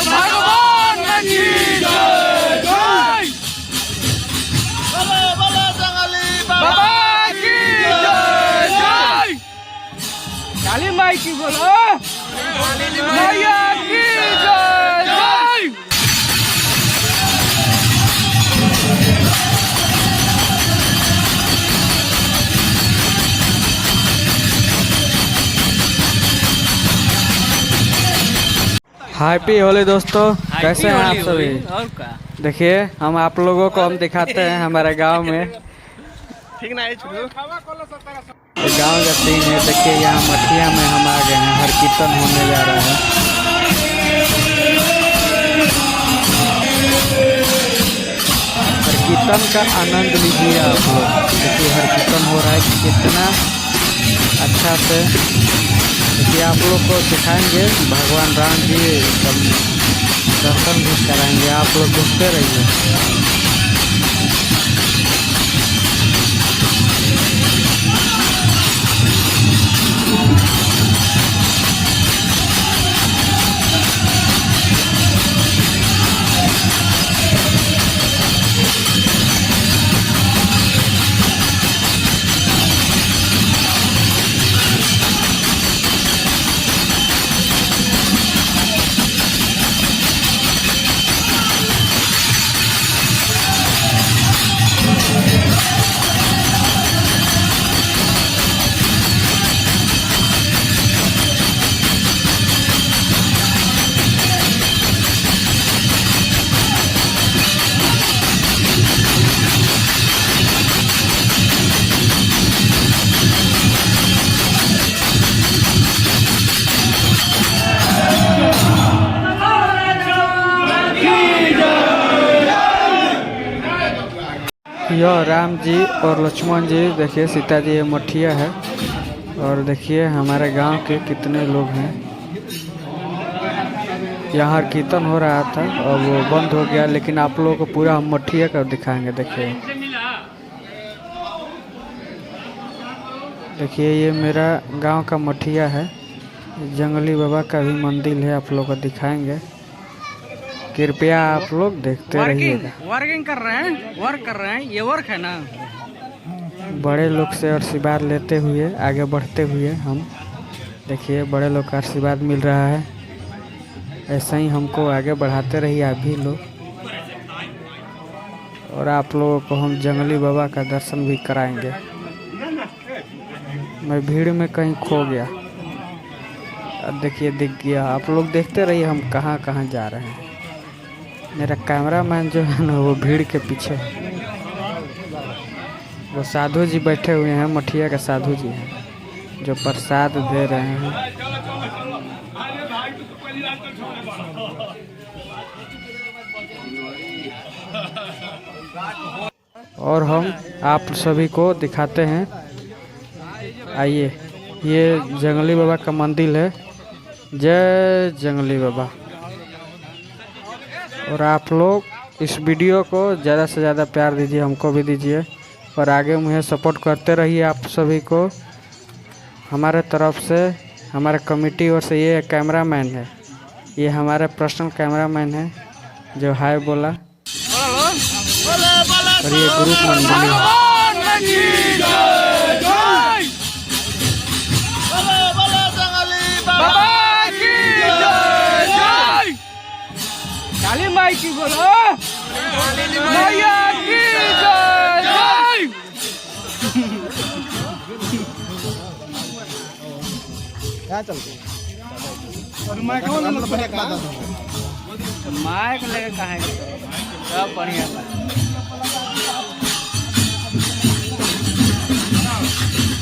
भगवान की जय। बाबा की जय। काली माई की बोलो, मैया की जय। हैप्पी होली दोस्तों, कैसे हैं आप सभी। देखिए हम आप लोगों को हम दिखाते हैं हमारे गांव में गांव का सीन है। देखिए यहाँ मठिया में हम आ गए हैं, हर कीर्तन होने जा रहा है। हर कीर्तन का आनंद लीजिए आप लोग। देखिए हर कीर्तन हो रहा है कितना अच्छा से। देखिए आप लोग को दिखाएंगे, भगवान राम जी दर्शन भी कराएंगे। आप लोग देखते रहिए। यह राम जी और लक्ष्मण जी, देखिए सीता जी ये मठिया है। और देखिए हमारे गांव के कितने लोग हैं। यहाँ कीर्तन हो रहा था और वो बंद हो गया, लेकिन आप लोगों को पूरा हम मठिया का दिखाएंगे। देखिए ये मेरा गांव का मठिया है। जंगली बाबा का भी मंदिर है, आप लोगों को दिखाएंगे। कृपया आप लोग देखते रहिएगा। वर्किंग कर रहे हैं, वर्क कर रहे हैं, ये वर्क है ना। बड़े लोग से आशीर्वाद लेते हुए आगे बढ़ते हुए हम, देखिए बड़े लोग का आशीर्वाद मिल रहा है। ऐसा ही हमको आगे बढ़ाते रहिए आप भी लोग। और आप लोगों को हम जंगली बाबा का दर्शन भी कराएंगे। मैं भीड़ में कहीं खो गया, अब देखिए दिख गया। आप लोग देखते रहिए हम कहाँ कहाँ जा रहे हैं। मेरा कैमरामैन जो है ना वो भीड़ के पीछे है। वो साधु जी बैठे हुए हैं, मठिया के साधु जी हैं जो प्रसाद दे रहे हैं। और हम आप सभी को दिखाते हैं। आइए, ये जंगली बाबा का मंदिर है। जय जंगली बाबा। और आप लोग इस वीडियो को ज़्यादा से ज़्यादा प्यार दीजिए, हमको भी दीजिए और आगे मुझे सपोर्ट करते रहिए। आप सभी को हमारे तरफ से, हमारे कमेटी ओर से, ये कैमरामैन है, ये हमारे पर्सनल कैमरामैन है जो हाय बोला। और ये ग्रुप मंडली है। काली माई की बोलो, मैया की जय। माइक लेके कहाँ है, सब बढ़िया।